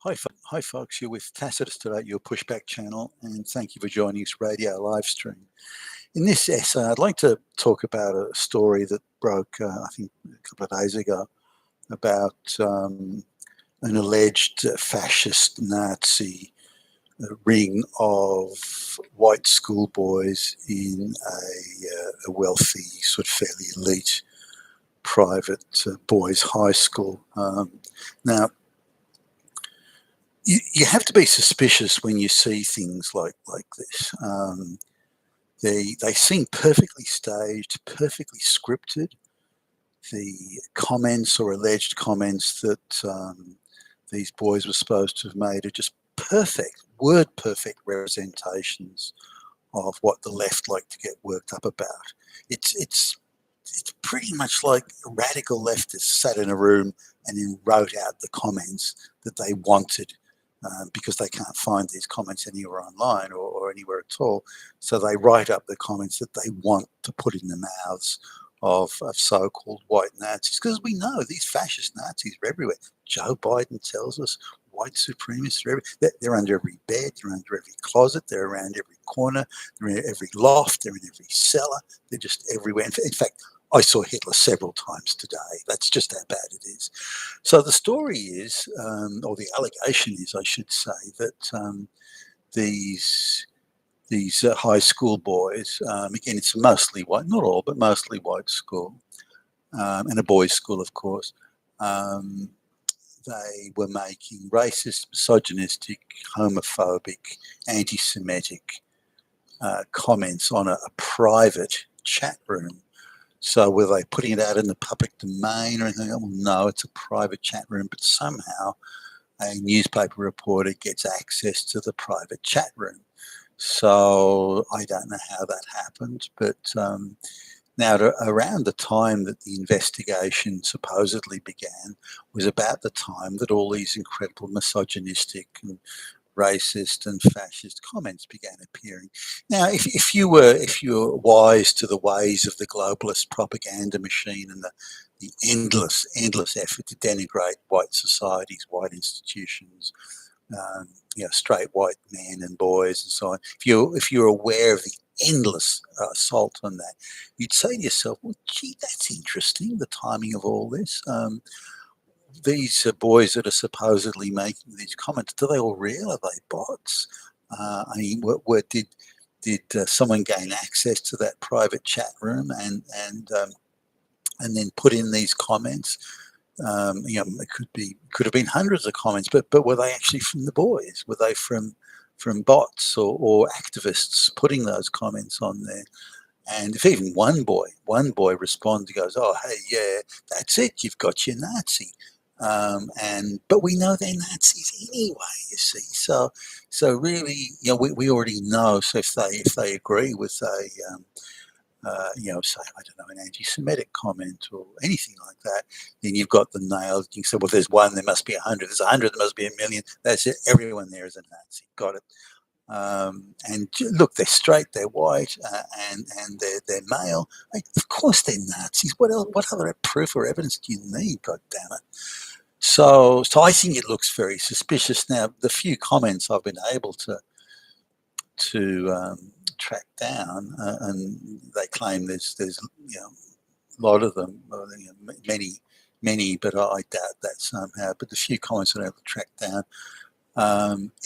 Hi, folks. You're with Tacitus today, your pushback channel, and thank you for joining this radio live stream. In this essay, I'd like to talk about a story that broke, I think, a couple of days ago about an alleged fascist Nazi ring of white schoolboys in a wealthy, sort of fairly elite private boys' high school. Now, you have to be suspicious when you see things like this. They seem perfectly staged, perfectly scripted. The comments or alleged comments that these boys were supposed to have made are just perfect, word perfect representations of what the left like to get worked up about. It's pretty much like radical leftists sat in a room and then wrote out the comments that they wanted, because they can't find these comments anywhere online or anywhere at all. So they write up the comments that they want to put in the mouths of so-called white Nazis, because we know these fascist Nazis are everywhere. Joe Biden tells us white supremacists are everywhere. They're under every bed, they're under every closet, they're around every corner, they're in every loft, they're in every cellar, they're just everywhere. In fact, I saw Hitler several times today. That's just how bad it is. So the story is, or the allegation is, I should say, that these high school boys, again, it's mostly white, not all, but mostly white school, and a boys' school, of course. They were making racist, misogynistic, homophobic, anti-Semitic comments on a private chat room. So were they putting it out in the public domain or anything? Well, no, it's a private chat room, but somehow a newspaper reporter gets access to the private chat room. So I don't know how that happened, but now around the time that the investigation supposedly began was about the time that all these incredible misogynistic and racist and fascist comments began appearing. Now, if you were wise to the ways of the globalist propaganda machine and the endless effort to denigrate white societies, white institutions, straight white men and boys and so on, if you're aware of the endless assault on that, you'd say to yourself, well, gee, that's interesting, the timing of all this. These boys that are supposedly making these comments, do they all real? Are they bots? I mean, did someone gain access to that private chat room and then put in these comments? It could have been hundreds of comments, but were they actually from the boys? Were they from bots or activists putting those comments on there? And if even one boy responds, he goes, "Oh, hey, yeah, that's it. You've got your Nazi." But we know they're Nazis anyway. You see, so really, we already know. So if they agree with say, I don't know, an anti-Semitic comment or anything like that, then you've got the nail. You say, well, there's one, there must be 100. There's 100, there must be a million. That's it. Everyone there is a Nazi. Got it. And look, they're straight, they're white, and they're male. Of course, they're Nazis. What else? What other proof or evidence do you need? God damn it! So I think it looks very suspicious. Now, the few comments I've been able to track down, and they claim there's a lot of them, many, but I doubt that somehow. But the few comments that I've able to track down.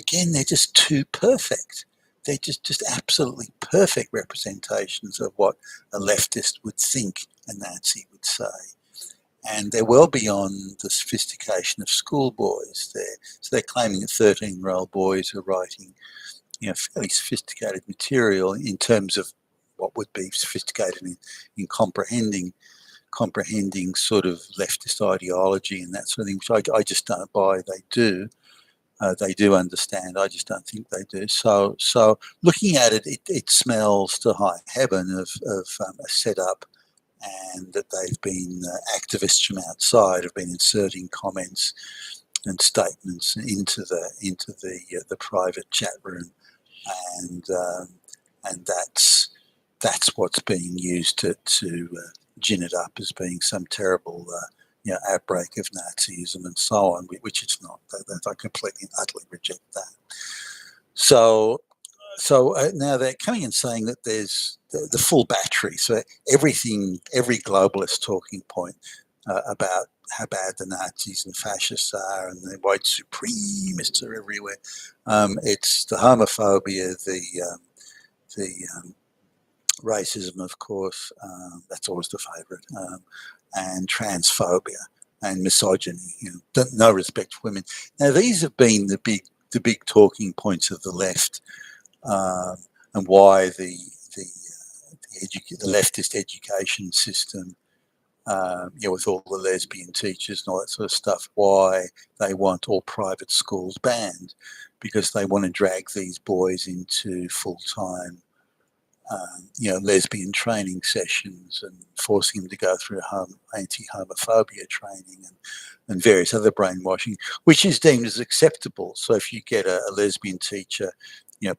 Again, they're just too perfect. They're just absolutely perfect representations of what a leftist would think a Nazi would say. And they're well beyond the sophistication of schoolboys there. So they're claiming that 13-year-old boys are writing, fairly sophisticated material in terms of what would be sophisticated in comprehending sort of leftist ideology and that sort of thing, which I just don't buy they do. They do understand. I just don't think they do. So looking at it, it smells to high heaven of a setup, and that they've been activists from outside have been inserting comments and statements into the private chat room, and that's what's being used to gin it up as being some terrible outbreak of Nazism and so on, which it's not. I completely and utterly reject that. So now they're coming and saying that there's the full battery. So every globalist talking point about how bad the Nazis and fascists are and the white supremacists are everywhere. It's the homophobia, the racism, of course, that's always the favourite, and transphobia and misogyny, no respect for women. Now, these have been the big talking points of the left, and why the leftist education system, with all the lesbian teachers and all that sort of stuff, why they want all private schools banned, because they want to drag these boys into full-time lesbian training sessions and forcing them to go through anti-homophobia training and various other brainwashing, which is deemed as acceptable. So if you get a lesbian teacher,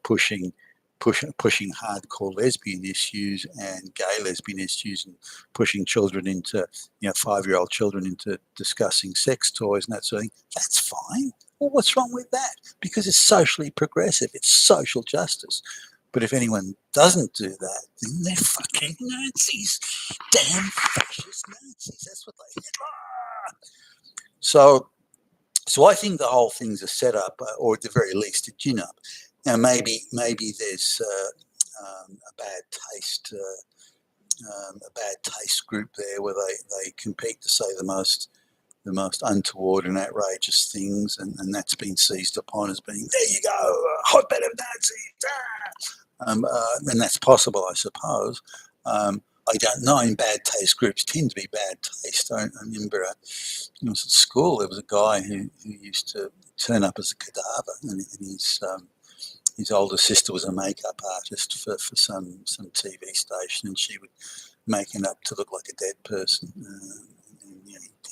pushing hardcore lesbian issues and gay lesbian issues, and pushing children into, 5-year-old children into discussing sex toys and that sort of thing, that's fine. Well, what's wrong with that? Because it's socially progressive. It's social justice. But if anyone doesn't do that, then they're fucking Nazis. Damn fascist Nazis. That's what they are. So I think the whole thing's a setup, or at the very least a gin-up. Now, maybe there's a bad taste group there where they compete to say the most untoward and outrageous things, and that's been seized upon as being, there you go, hotbed of Nazis. And that's possible, I suppose. I don't know. In bad taste groups tend to be bad taste. I remember I was at school. There was a guy who used to turn up as a cadaver, and his older sister was a makeup artist for some TV station, and she would make him up to look like a dead person.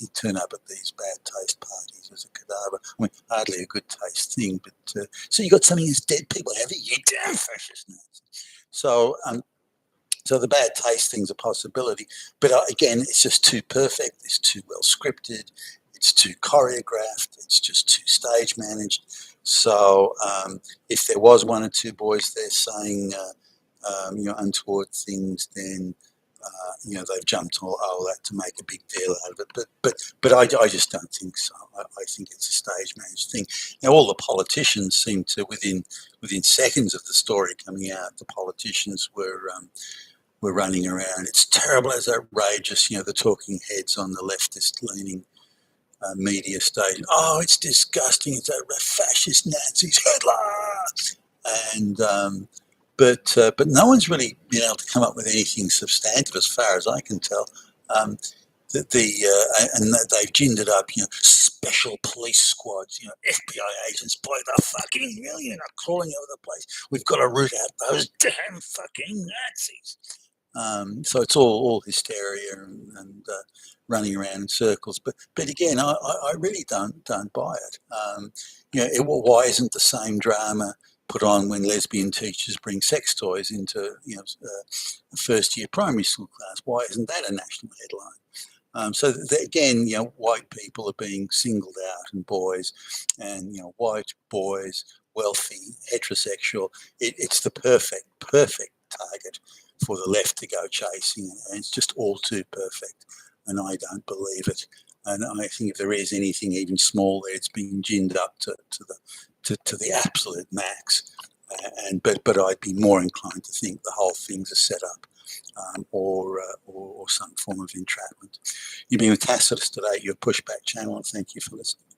He'd turn up at these bad taste parties as a cadaver. I mean, hardly a good taste thing, but so you got something as dead people have it, you damn fascist Nazi. So the bad taste thing's a possibility, but again, it's just too perfect. It's too well scripted. It's too choreographed. It's just too stage managed. So if there was one or two boys there saying untoward things, then they've jumped all that to make a big deal out of it. But I just don't think so. I think it's a stage managed thing. Now, all the politicians seem to, within seconds of the story coming out, the politicians were running around. It's terrible, it's outrageous. The talking heads on the leftist leaning media stage. Oh, it's disgusting. It's a fascist Nazis, Hitler, and but no one's really been able to come up with anything substantive, as far as I can tell. And they've ginned it up. Special police squads. FBI agents by the fucking million are crawling over the place. We've got to root out those damn fucking Nazis. So it's all hysteria and running around in circles. But again, I really don't buy it. Why isn't the same drama put on when lesbian teachers bring sex toys into a first-year primary school class? Why isn't that a national headline? So again, white people are being singled out, and boys, and white boys, wealthy, heterosexual. It's the perfect target for the left to go chasing, and it's just all too perfect, and I don't believe it. And I think if there is anything even small there, it's been ginned up to the absolute max. But I'd be more inclined to think the whole thing's a setup, or some form of entrapment. You've been with Tacitus today, your Pushback channel, and thank you for listening.